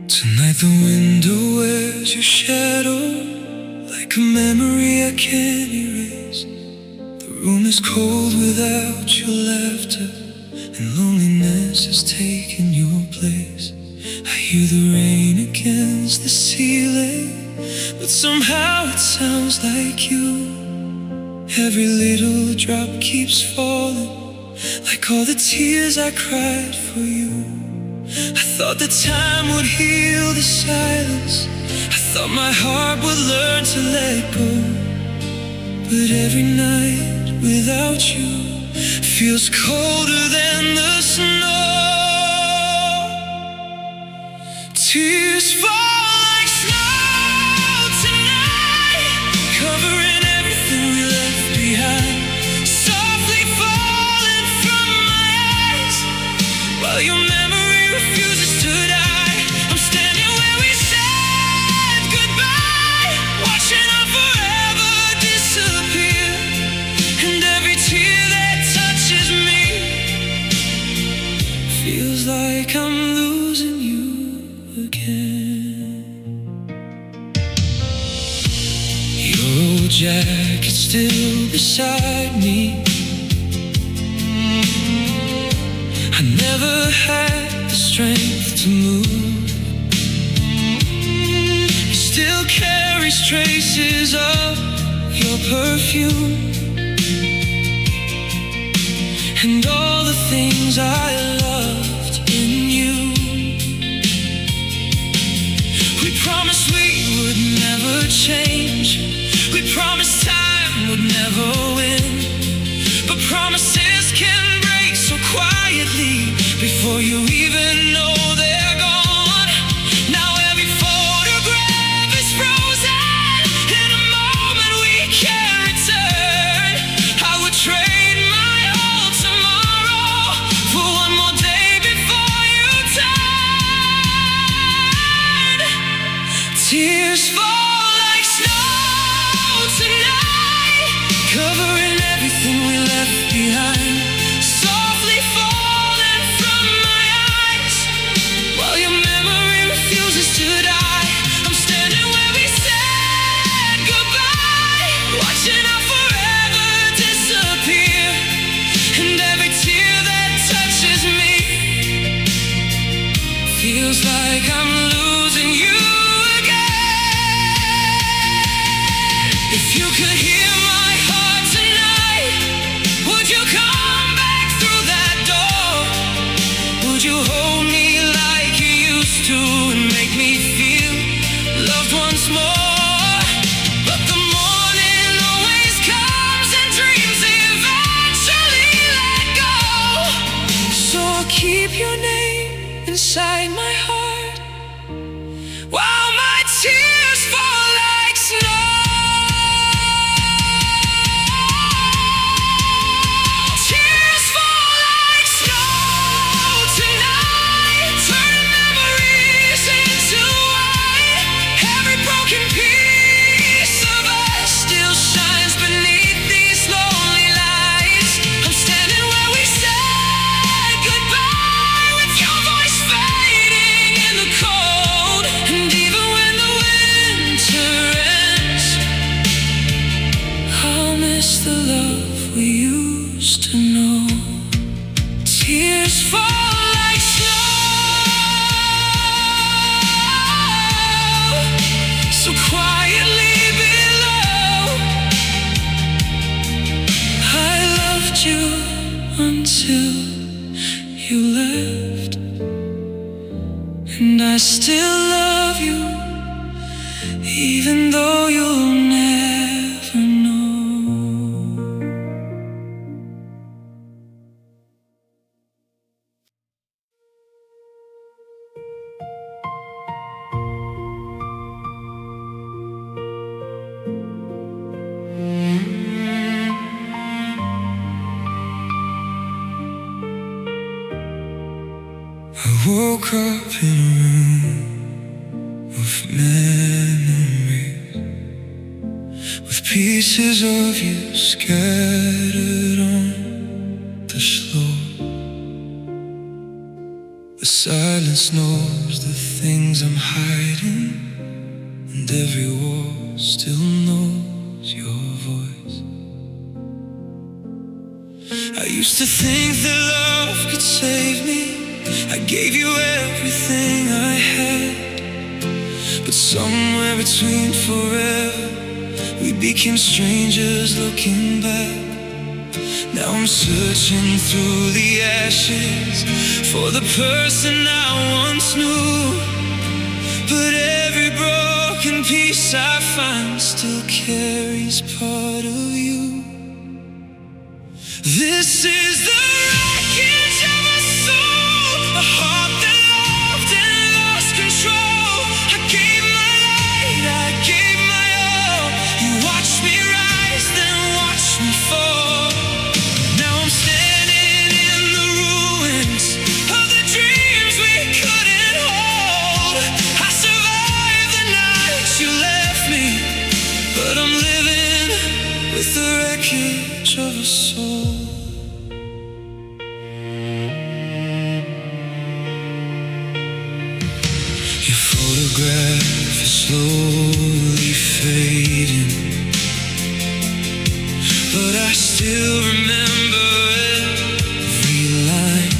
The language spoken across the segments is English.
Tonight the window wears your shadow like a memory I can't erase. The room is cold without your laughter, and loneliness has taken your place. I hear the rain against the ceiling, but somehow it sounds like you. Every little drop keeps falling, like all the tears I cried for you. I thought that time would heal the silence, I thought my heart would learn to let go. But every night without you feels colder than the snow. Tears fall like snow tonight, covering everything we left behind, softly falling from my eyes, while your memory refuses to die. I'm standing where we said goodbye, watching our forever disappear, and every tear that touches me feels like I'm losing you again. Your old jacket still beside me, I never had the strength to move. It still carries traces of your perfume, and all the things I loved in you. We promised we would never change, we promised time would never win, but promises can break so quietly before you even know they're gone. Now every photograph is frozen in a moment we can't return. I would trade my whole tomorrow for one more day before you turn. Tears fall like snow tonight, covering everything we left behind, softly falling from my eyes, while your memory refuses to die. I'm standing where we said goodbye, watching our forever disappear, and every tear that touches me feels like I'm losing you again. If you could hear my heart tonight, would you come back through that door? Would you hold me like you used to and make me feel loved once more? But the morning always comes and dreams eventually let go. So I'll keep your name inside my heart while my tears fall like snow. Tears fall like snow tonight, turning memories into white. Every broken piece of us still shines beneath these lonely lights. I'm standing where we said goodbye, with your voice fading in the cold. And even when the winter ends, I'll miss the love we used to know. Tears fall like snow, so quietly below. I loved you until you left, and I still love you, even though you'll never know. I woke up in a room of memories, with pieces of you scattered on the floor. The silence knows the things I'm hiding, and every wall still knows your voice. I used to think that love could save me. I gave you everything I had, but somewhere between forever we became strangers looking back. Now I'm searching through the ashes for the person I once knew, but every broken piece I find still carries part of you. This is the wreckage of a soul, a heart that loved and lost control. I gave my light, I gave my all. You watched me rise, then watched me fall. Now I'm standing in the ruins of the dreams we couldn't hold. I survived the night you left me, but I'm living with the wreckage of a soul. Your photograph is slowly fading, but I still remember every line.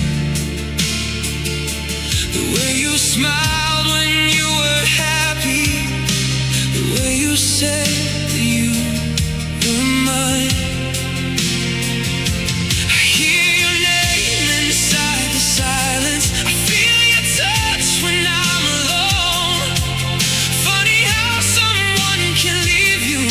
The way you smiled when you were happy, the way you said that you were mine. I hear your name inside the silence. I feel your touch when I'm alone. Funny how someone can leave you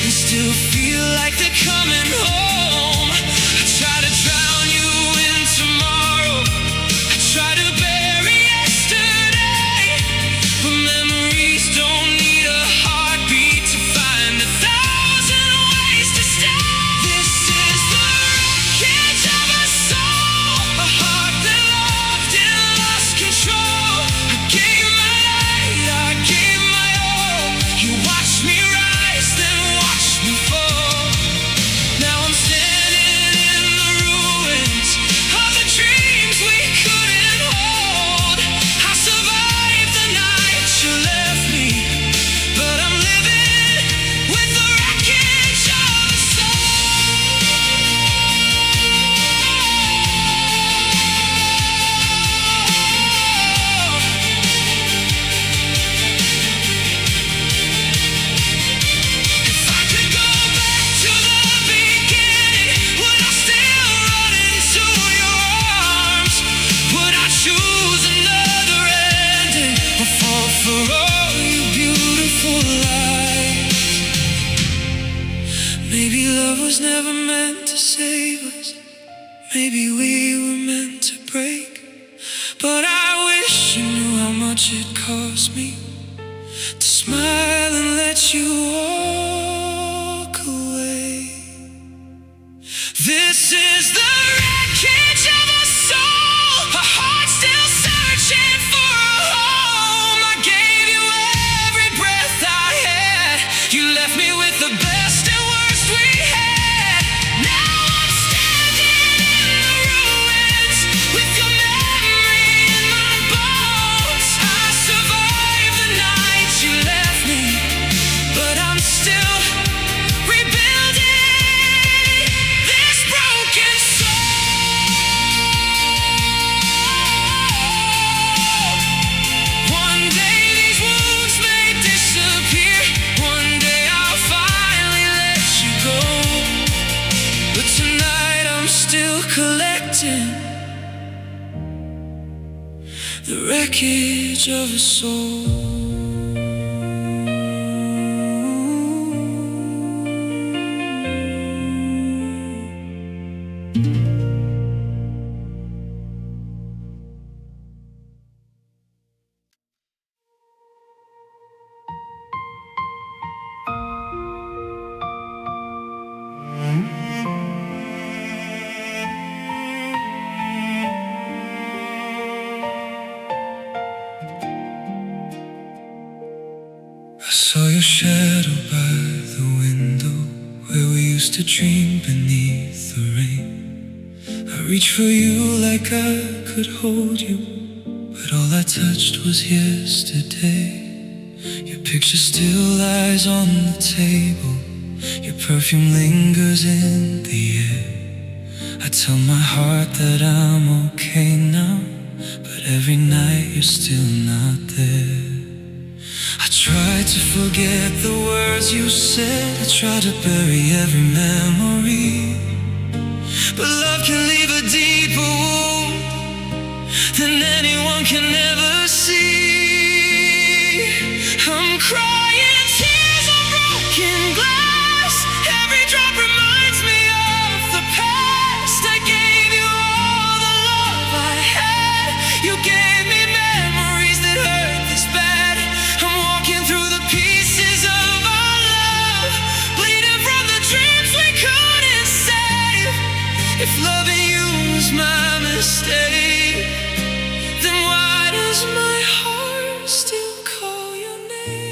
and still feel like they're coming home. I try to drown you in tomorrow, I try to bury yesterday, but memories don't need a heartbeat to find 1,000 ways to stay. This is the wreckage of a soul, a heart that loved and lost control. I gave my light, I gave my all. You watched me rise, then watched me fall. Now I'm standing in the ruins of the dreams we couldn't hold. I survived the night you left me, but I'm living with the wreckage of a soul. If I could go back to the beginning, would I still run into your arms? Would I choose another ending or fall for all your beautiful lies? Maybe love was never meant to save us. Maybe we were meant to break. But I wish you knew how much it cost me to smile and let you walk away. This is the wreckage of a soul, a heart still searching for a home. I gave you every breath I had. You left me with the best and worst we had. Now I'm standing in the ruins with your memory in my bones. I survived the night you left me, but I'm still rebuilding this broken soul. One day these wounds may disappear. One day I'll finally let you go. But tonight I'm still collecting the wreckage of a soul. I saw your shadow by the window where we used to dream beneath the rain. I reached for you like I could hold you, but all I touched was yesterday. Your picture still lies on the table. Your perfume lingers in the air. I tell my heart that I'm okay now, but every night you're still not there. I try to forget the words you said. I try to bury every memory, but love can leave a deeper wound than anyone can ever see. I'm crying tears on broken glass. Every drop reminds me of the past. I gave you all the love I had. You gave me memories that hurt this bad. I'm walking through the pieces of our love, bleeding from the dreams we couldn't save. If loving you was my mistake, then why does my heart still call your name?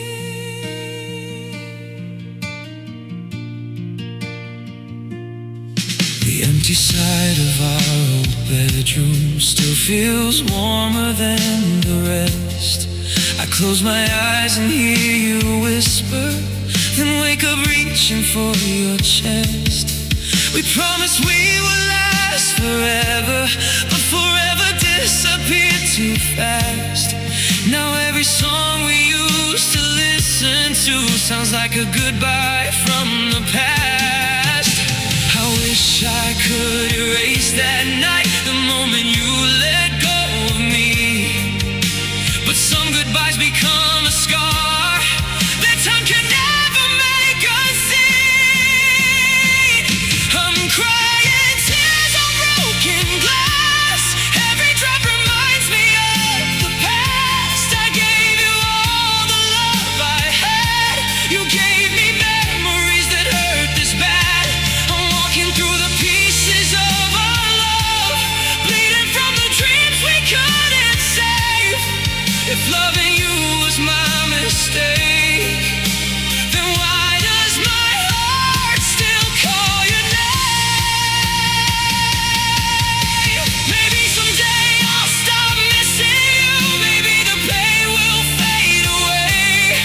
The empty side of our old bedroom still feels warmer than the rest. I close my eyes and hear you whisper, then wake up reaching for your chest. We promised we would last forever, but forever disappeared too fast. Now every song we used to listen to sounds like a goodbye from the past. I wish I could erase that night, the moment you let go of me. But some goodbyes become a scar that time can never make us see. I'm crying tears on broken glass. Every drop reminds me of the past. I gave you all the love I had. You gave me memories that hurt this bad. I'm walking through the pieces of our love, bleeding from the dreams we couldn't save. If loving you was my mistake, then why does my heart still call your name? Maybe someday I'll stop missing you. Maybe the pain will fade away.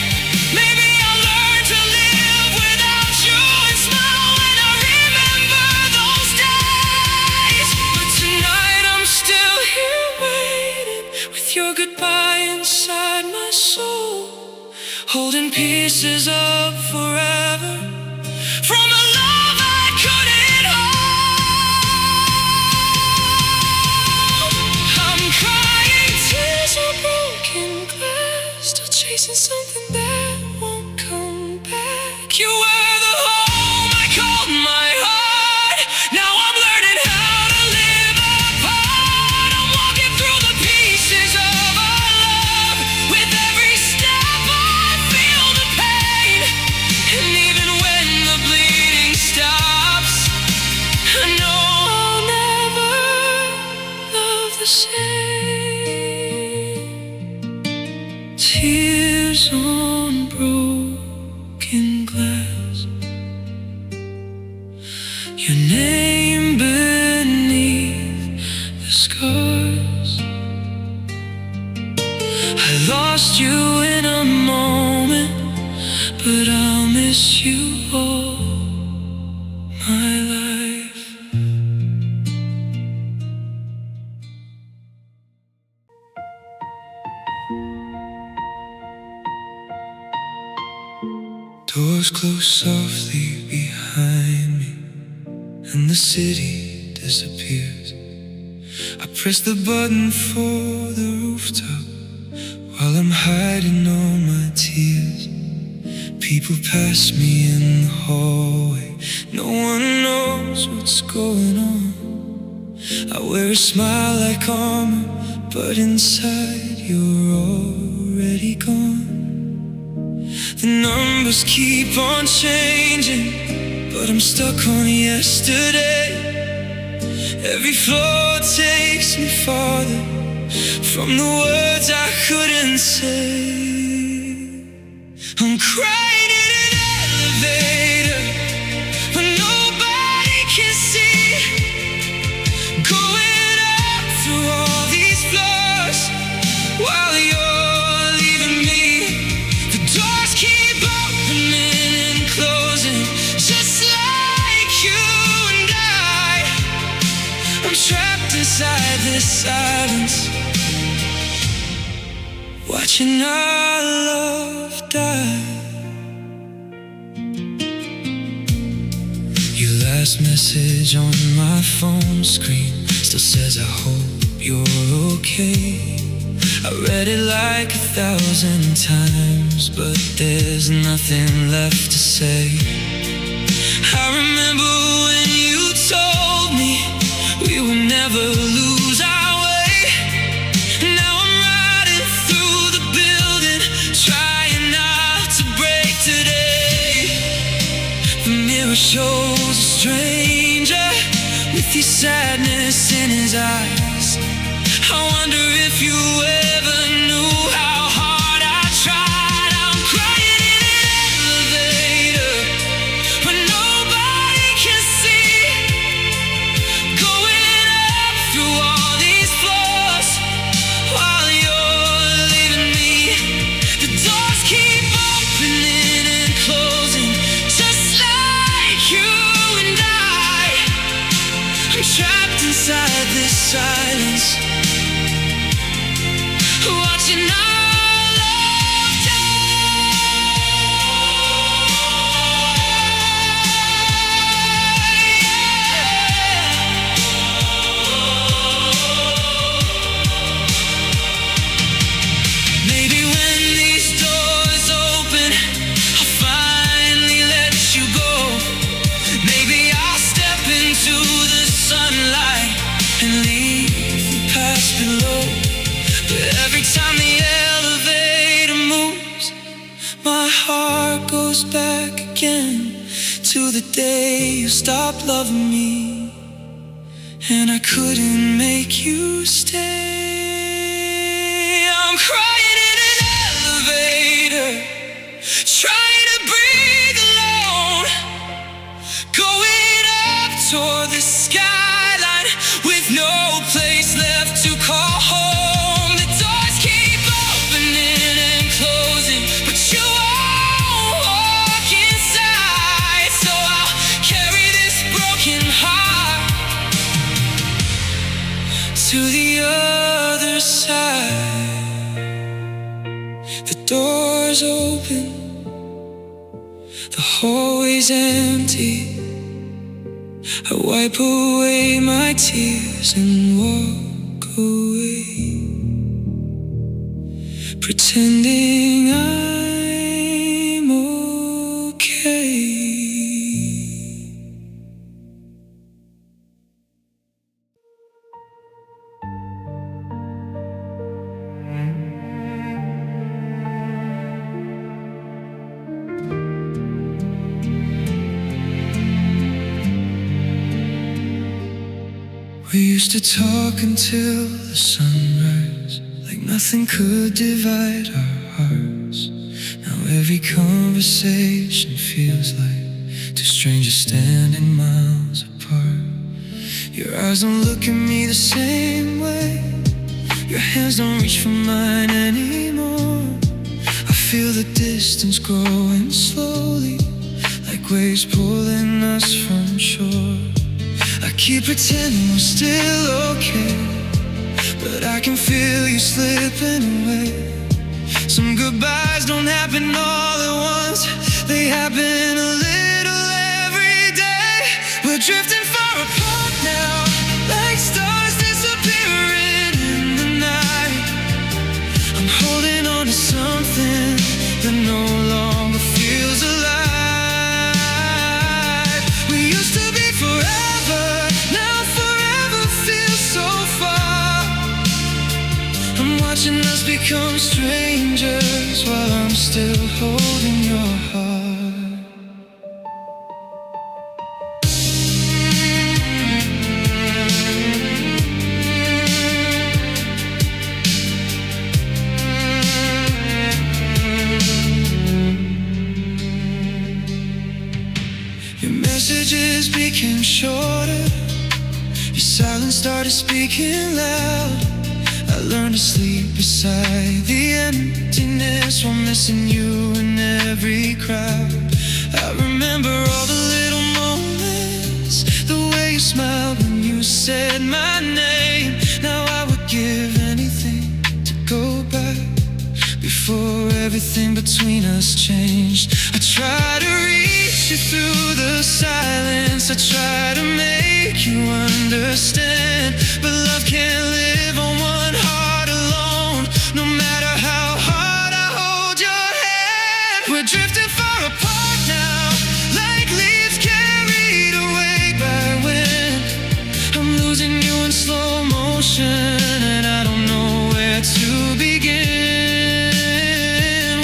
Maybe I'll learn to live without you and smile when I remember those days. But tonight I'm still here waiting, with your goodbye inside my soul, holding pieces of forever from a love I couldn't hold. I'm crying tears on broken glass, still chasing something that won't come back. You were the home I called my heart. Now I'm learning how to live apart. I'm walking through the pieces of our love. With every step I feel the pain, and even when the bleeding stops, I know I'll never love the same. Tears on broken glass, your name beneath the scars. I lost you in a moment, but I'll miss you all my life. Doors close softly behind me, and the city disappears. I press the button for the rooftop while I'm hiding all my tears. People pass me in the hallway, no one knows what's going on. I wear a smile like armor, but inside you're already gone. The numbers keep on changing, but I'm stuck on yesterday. Every floor takes me farther from the words I couldn't say. I'm crying in an elevator when nobody can see. Going up through all these floors, watching our love die. Your last message on my phone screen still says, I hope you're okay. I read it like 1,000 times, but there's nothing left to say. I remember when you told me we would never lose our way. Now I'm riding through the building, trying not to break today. The mirror shows a stranger with your sadness in his eyes. I wonder if you ever knew how hard I tried. I'm crying in an elevator when nobody can see, going up through all these floors while you're leaving me. The doors keep opening and closing, just like you and I'm trapped inside this silence, watching our love die. Maybe when these doors open, I'll finally let you go. Maybe I'll step into the sunlight and leave the past below. But every time the elevator moves, my heart goes back again to the day you stopped loving me, and I couldn't make you stay. I'm crying in an elevator, trying to breathe alone, going up toward the skyline with no place left to call home. The doors keep opening and closing, but you won't walk inside. So I'll carry this broken heart to the other side. The door's open, the hallway's empty. I wipe away my tears and walk away, pretending I'm okay. We used to talk until the sunrise, like nothing could divide our hearts. Now every conversation feels like two strangers standing miles apart. Your eyes don't look at me the same way, your hands don't reach for mine anymore. I feel the distance growing slowly, like waves pulling us from shore. I keep pretending we're still okay, but I can feel you slipping away. Some goodbyes don't happen all at once, they happen a little every day. We're drifting far apart now, like stars disappearing in the night. I'm holding on to something that no longer feels alive. We used to be forever, now forever feels so far. I'm watching us become strangers while I'm still holding your heart. Your messages became shorter, your silence started speaking loud. I learned to sleep beside the emptiness while missing you in every crowd. I remember all the little moments, the way you smiled when you said my name. Now I would give anything to go back everything between us changed. I try to reach you through the silence, I try to make you understand, but love can't live on one heart alone. No matter how hard I hold your hand, we're drifting far apart now, like leaves carried away by wind. I'm losing you in slow motion, and I don't know where to begin.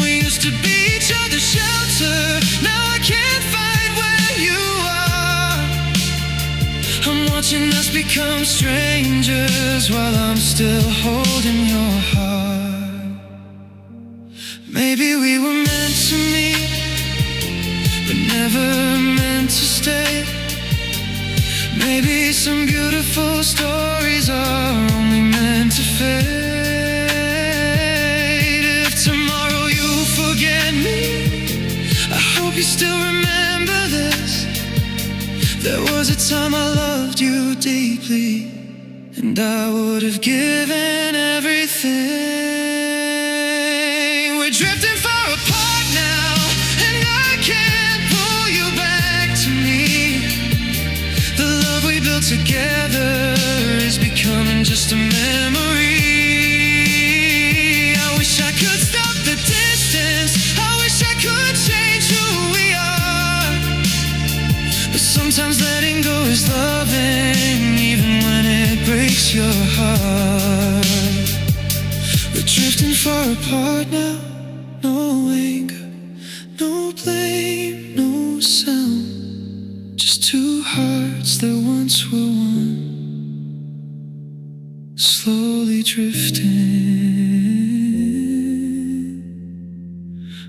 We used to be each other's shelter, now I can't find where you are. I'm watching us become strangers while I'm still holding your heart. Maybe we were meant to meet, but never meant to stay. Maybe some beautiful stories are only meant to fade. If tomorrow you forget me, I hope you still remember this. There was a time I loved you deeply, and I would have given everything. We're drifting far apart now, and I can't pull you back to me. The love we built together is becoming just a memory. I wish I could stop the distance, I wish I could change who we are, but sometimes letting go is loving, even when it breaks your heart. We're drifting far apart now, no anger, no blame, no sound, just two hearts that once were one, slowly drifting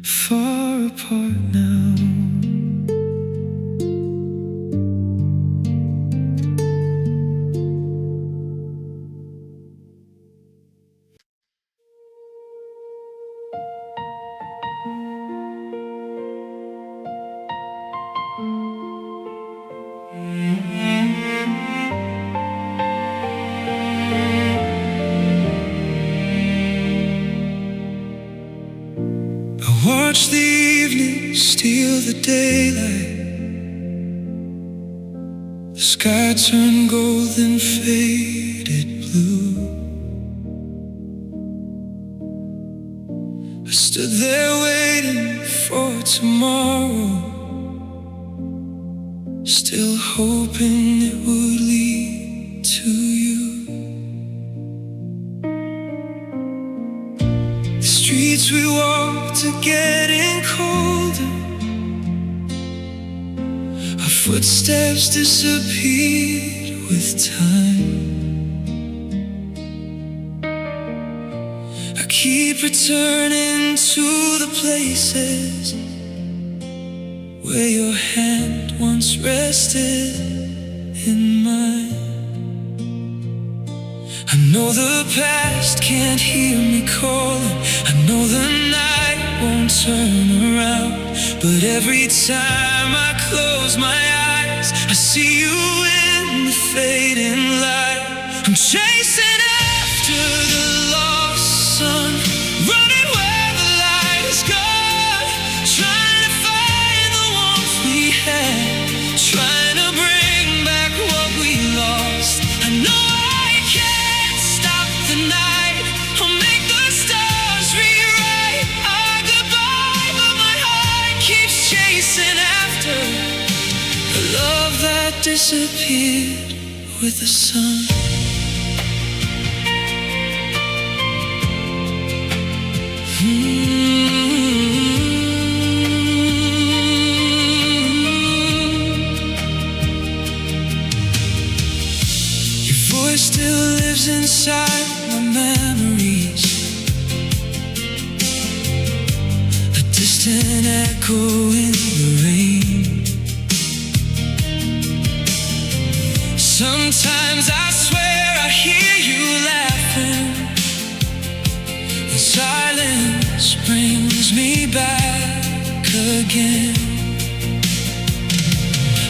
far apart now. Watch the evening steal the daylight, the sky turn golden, faded blue. I stood there waiting for tomorrow, still hoping it would lead to you. The streets we walked are getting colder, our footsteps disappeared with time. I keep returning to the places where your hand once rested in mine. I know the past can't hear me calling, I know the night won't turn around, but every time I close my eyes, I see you in the fading light. I'm chasing after the lost sun, running where the light is gone, trying to find the warmth we had, trying to bring back what we lost. I know I can't stop the night, I'll make the stars rewrite our goodbye, but my heart keeps chasing after the love that disappeared with the sun. Your voice still lives inside my memories, a distant echo in the rain. Sometimes I swear I hear you laughing, and silence brings me back again.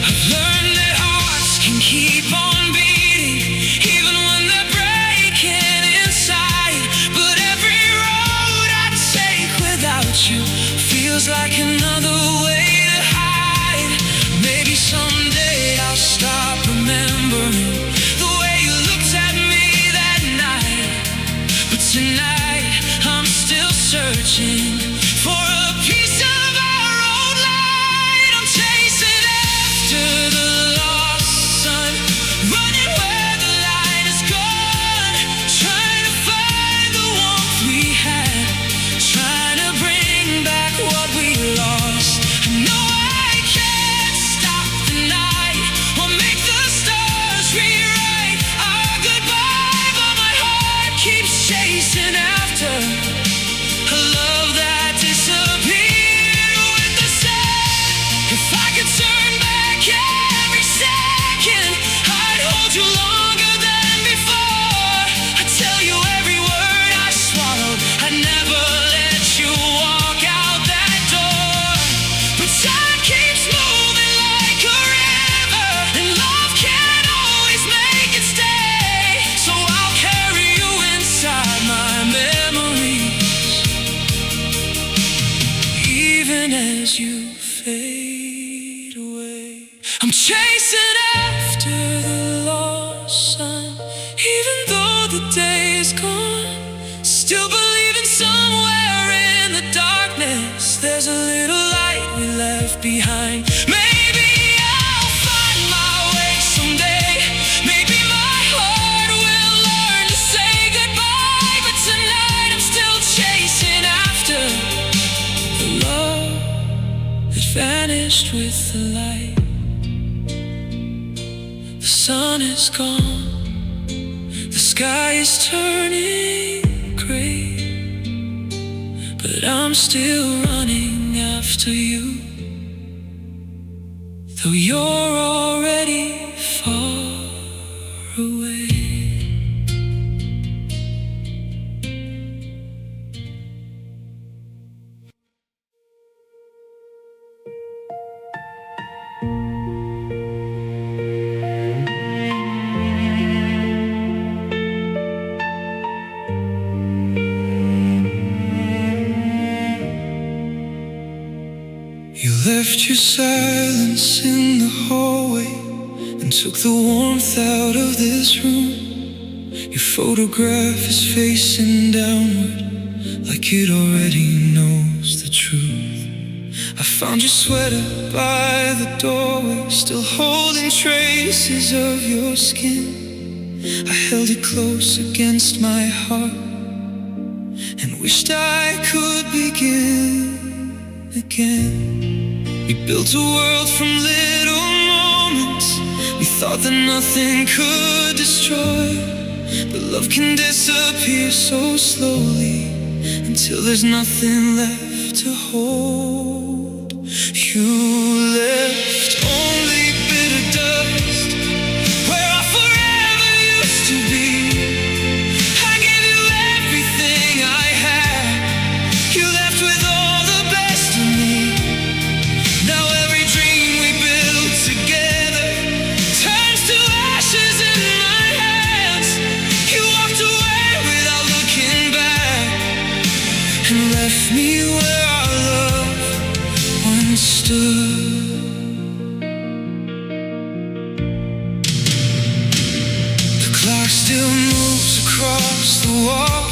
I've learned that hearts can keep on beating, even when they're breaking inside, but every road I take without you like another way to hide. Maybe someday I'll stop remembering the way you looked at me that night. But tonight I'm still searching for a piece of our old light. I'm chasing after the lost sun, running where the light is gone, trying to find the warmth we had, trying to bring back what we lost. I know I can't stop the night or make the stars rewrite our goodbye, but my heart keeps chasing after a love that disappeared with the sun. If I could turn back every second, I'd hold you longer than before. I'd tell you every word I swallowed. I'd never let you walk out that door. But time keeps moving like a river, and love can't always make it stay. So I'll carry you inside my memories, even as you fade away. I'm chasing after the lost sun, even though the day is gone. Still believing somewhere in the darkness there's a little light we left behind. Maybe I'll find my way someday. Maybe my heart will learn to say goodbye. But tonight I'm still chasing after the love that vanished with the light. The sun is gone, the sky is turning gray, but I'm still running after you, though you're already far away. You left your silence in the hallway and took the warmth out of this room. Your photograph is facing downward, like it already knows the truth. I found your sweater by the doorway, still holding traces of your skin. I held it close against my heart and wished I could begin again. We built a world from little moments we thought that nothing could destroy, but love can disappear so slowly until there's nothing left to hold. You left only bitter dust where our forever used to be. I gave you everything I had. You left with all the best of me. Now every dream we built together turns to ashes in my hands. You walked away without looking back and left me where our love once stood. The clock still moves across the wall.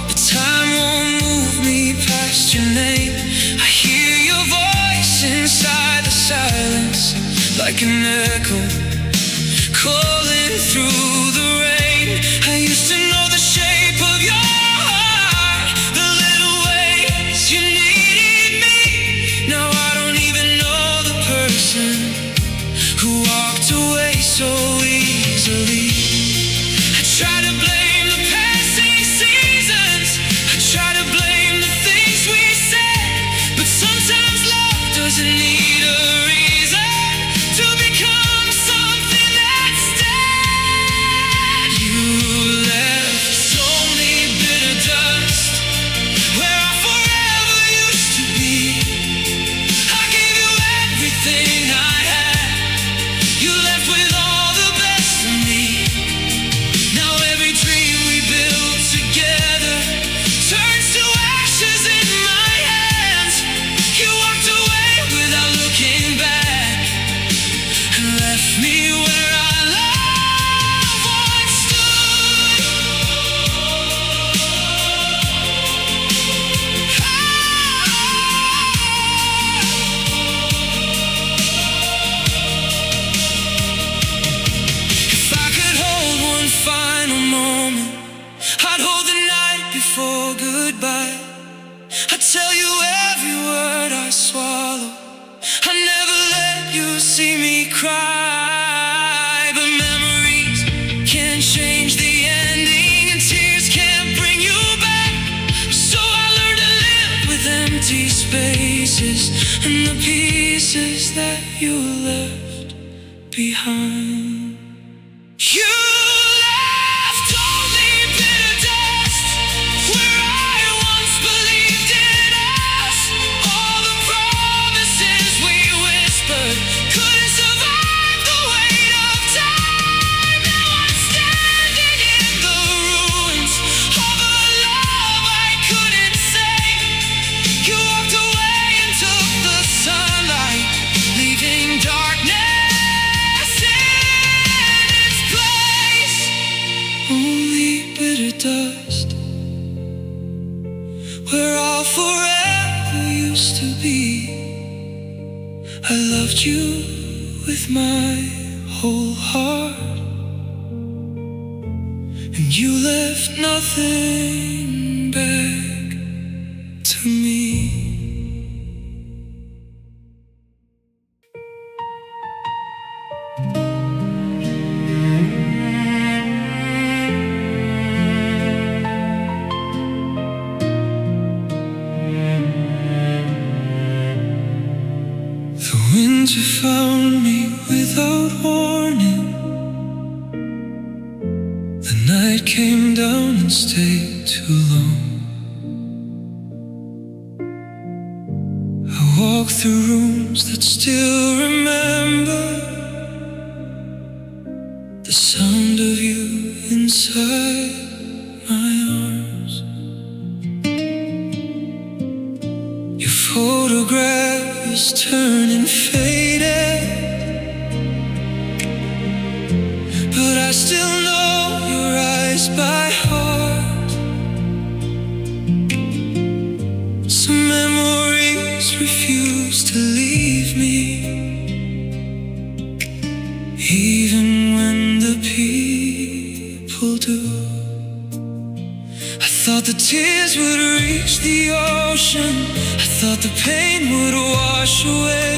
The time won't move me past your name. I hear your voice inside the silence, like an echo calling through the rain. I used to know the shape of your heart, the little ways you needed me. Now I don't even know the person who walked away so easily. I try to blame the passing seasons, I try to blame the things we said, but sometimes love doesn't need a reason to become something that stays. cry. But memories can't change the ending, and tears can't bring you back. So I learned to live with empty spaces and the pieces that you left behind. You left only bitter dust where I once believed in us. All the promises we whispered couldn't survive the weight of time. Now I'm standing in the ruins of a love I couldn't save. You walked away and took the sunlight, leaving darkness in its place. Only bitter dust where all forever used to be. I loved you with my whole heart, and you left nothing back to me. The winter found me without warning. The night came down and stayed too long. I walked through rooms that still remember the sound of you inside my arms. Your photograph is turning faded, but I still know your eyes by heart. Some memories refuse to leave me, even when the people do. I thought the tears would reach the ocean, I thought the pain would wash away,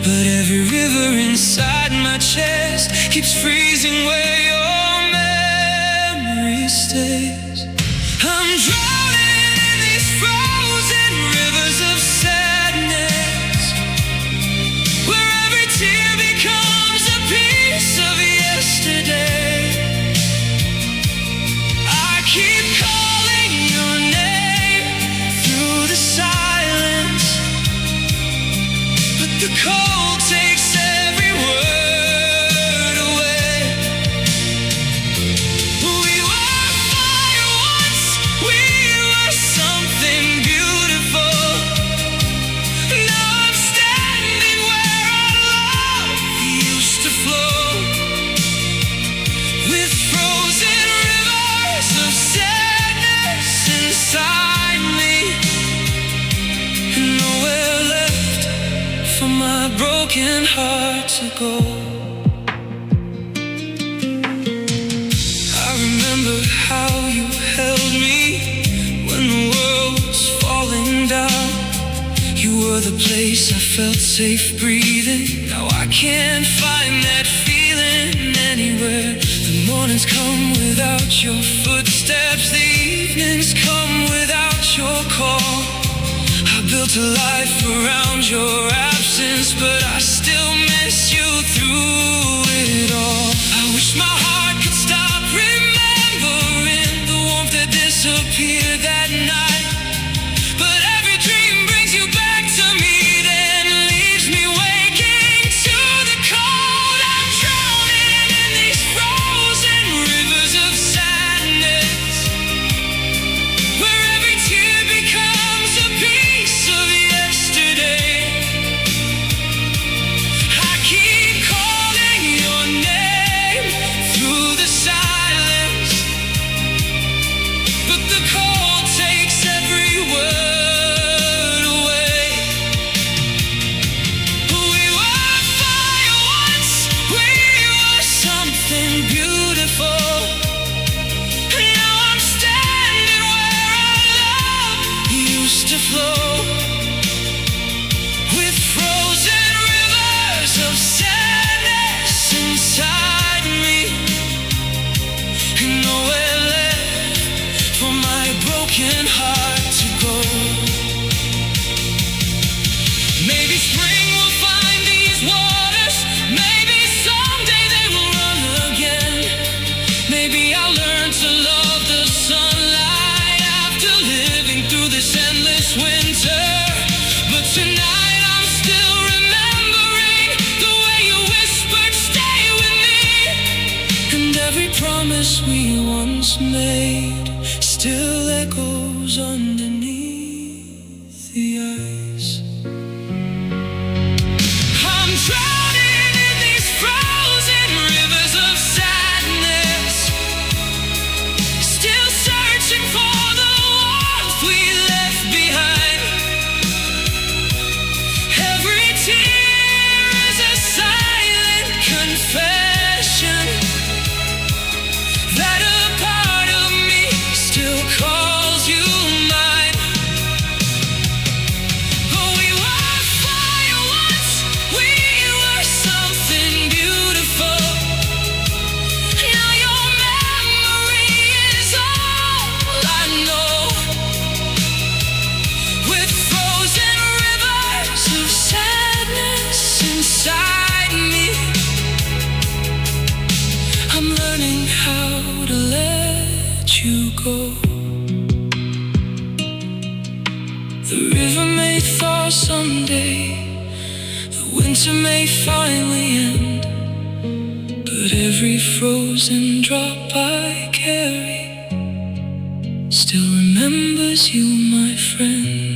but every river inside my chest keeps freezing where your memory stays. I'm drowning in these frozen rivers of sadness, where every tear becomes a piece of yesterday. I keep calling your name through the silence, but the cold takes every word away. We were fire once, we were something beautiful. Now I'm standing where our love used to flow, with frozen rivers of sadness inside me, and nowhere left for my broken heart to go. I remember how you held me when the world was falling down. You were the place I felt safe breathing. Now I can't find that feeling anywhere. The mornings come without your footsteps, the evenings come without your call. I built a life around your absence, but I still miss you through it all. I wish my heart could stop remembering the warmth that disappeared that night, but every dream brings you back to me, then leaves me waking to the cold. I'm drowning in these frozen rivers of sadness, where every tear becomes a piece of yesterday. I keep calling your name through The river may thaw someday, the winter may finally end, but every frozen drop I carry still remembers you, my friend.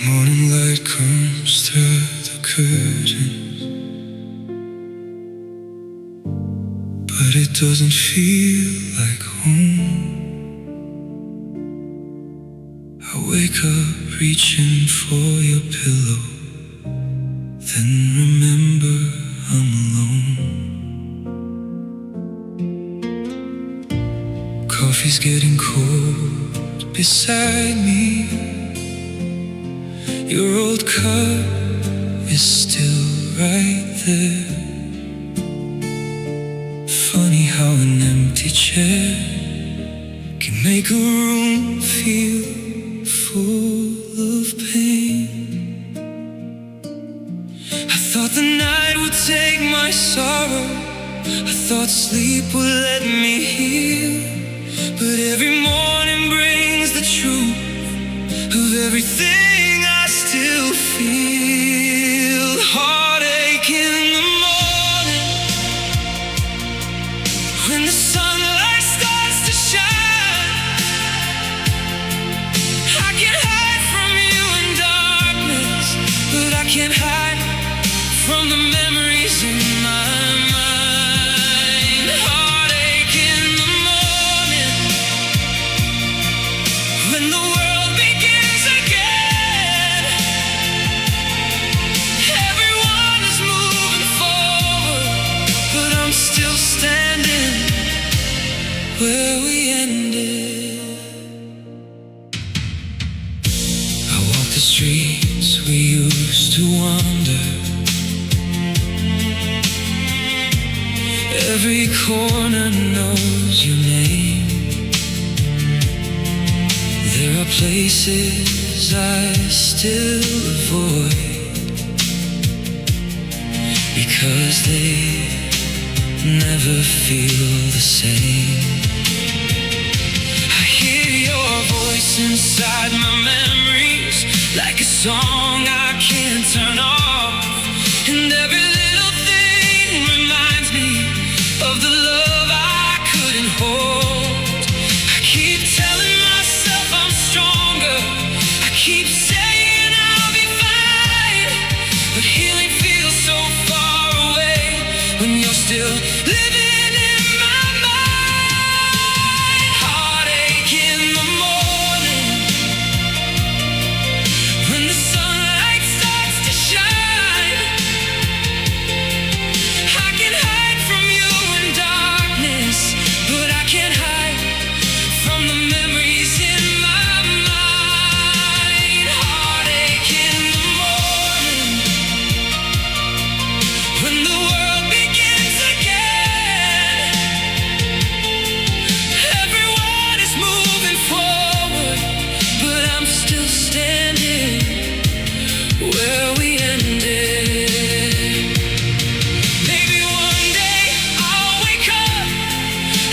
Morning light comes through the curtains, but it doesn't feel like home. I wake up reaching for your pillow, then remember I'm alone. Coffee's getting cold beside me. Your old cup is still right there. Funny how an empty chair can make a room feel full of pain. I thought the night would take my sorrow, I thought sleep would let me heal, but every morning brings the truth of everything I still feel. Heartache in the morning, when the sunlight starts to shine. I can hide from you in darkness, but I can't hide from the memories in my mind. Heartache in the morning, when the world begins again. Everyone is moving forward, but I'm still standing where we ended. I walk the streets we used to wander. Every corner knows your name. There are places I still avoid because they never feel the same. I hear your voice inside my memories, like a song I can't turn off. And every little thing reminds me of the love I couldn't hold. I keep telling myself I'm stronger, I keep saying I'll be fine, but healing feels so far away when you're still living in my mind. Heartache in the morning, when the sunlight starts to shine. I can hide from you in darkness, but I can't hide from the memories in my mind. Heartache in the morning, when the world begins again. Everyone is moving forward, but I'm still standing where we ended. Maybe one day I'll wake up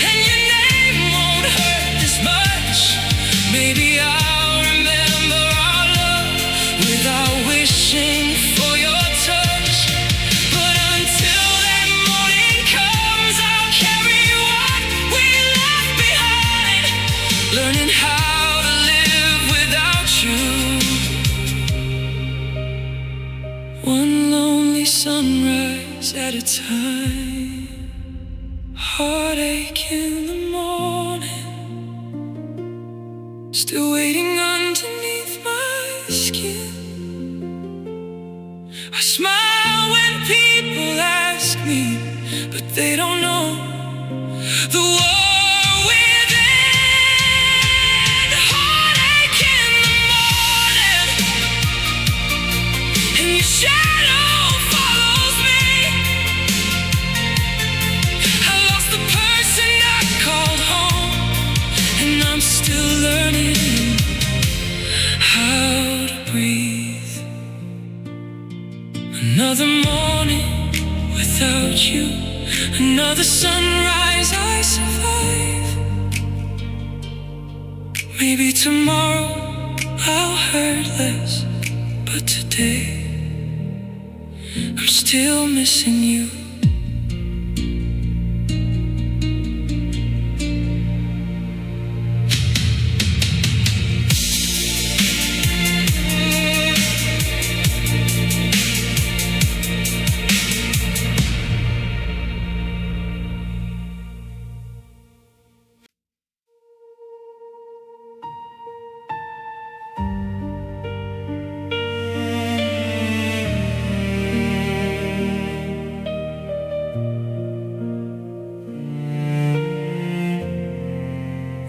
and your name won't hurt this much. Maybe I'll remember our love without wishing for your touch. But until that morning comes, I'll carry what we left behind, learning how to live without you. One lonely sunrise at a time. Heartache in the morning, still waiting underneath my skin. I smile when people ask me, but they don't know the war within. Heartache in the morning, and your shadow follows me. morning without you, another sunrise I survive. Maybe tomorrow I'll hurt less, but today I'm still missing you.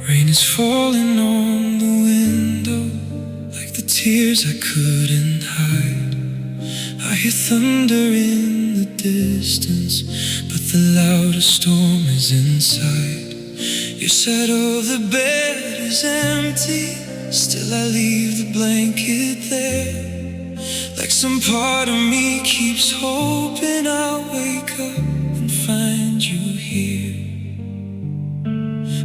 Rain is falling on the window like the tears I couldn't hide. I hear thunder in the distance, but the loudest storm is inside. Your side of the bed is empty, still I leave the blanket there. Like some part of me keeps hoping I'll wake up and find you here.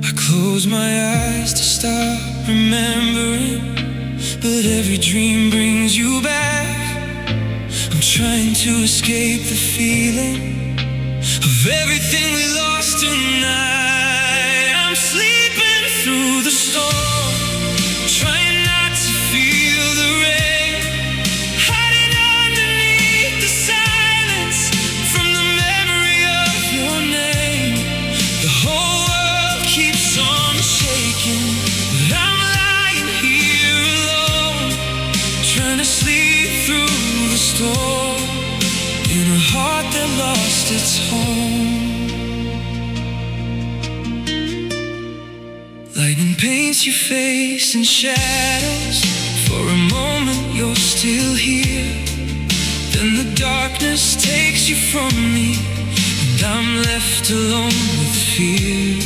I close my eyes to stop remembering, but every dream brings you back. I'm trying to escape the feeling of everything we lost tonight. I'm sleeping through the storm, trying not to feel the rain, hiding underneath the silence from the memory of your name. The whole world keeps on shaking, but I'm lying here alone, trying to sleep through the storm in a heart that lost its home. Lightning paints your face in shadows. For a moment you're still here, then the darkness takes you from me, and I'm left alone with fear.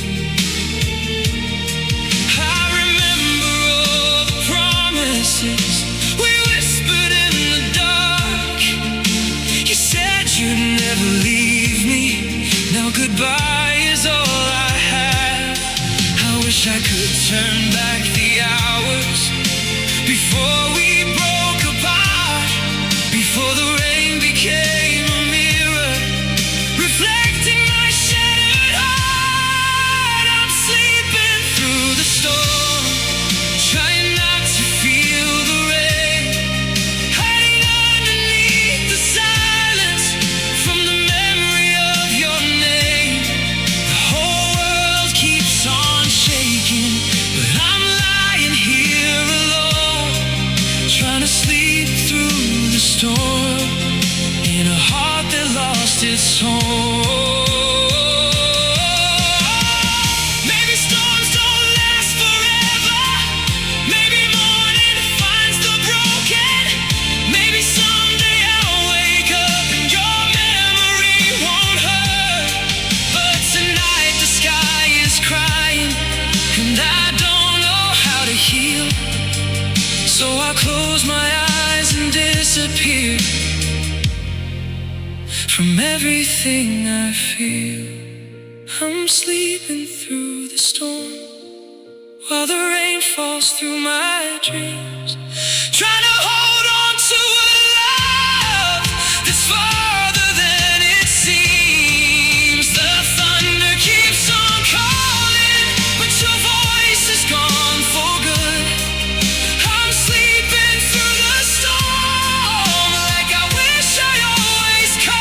I remember all the promises we whispered in the dark. You said you'd never leave me, now goodbye is all I have. I wish I could turn back the hours before we broke apart, before the rain became a mirror reflecting my shattered heart. I'm sleeping through the storm, trying not to feel the rain, hiding underneath the silence from the memory of your name. The whole world keeps on shaking, but I'm lying here alone, trying to sleep through the storm in a heart that lost its home. Maybe storms don't last forever, maybe morning finds the broken, maybe someday I'll wake up and your memory won't hurt. But tonight the sky is crying, and I don't know how to heal, so I close my eyes and disappear from everything I feel. I'm sleeping through the storm while the rain falls through my dreams, trying to hold on to a love that's farther than it seems. The thunder keeps on calling, but your voice is gone for good. I'm sleeping through the storm like I wish I always could.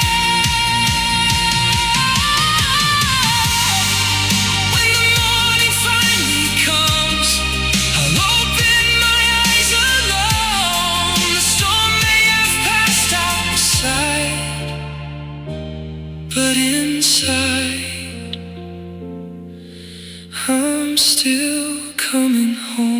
When the morning finally comes, I'll open my eyes alone. The storm may have passed outside, but inside I'm still coming home.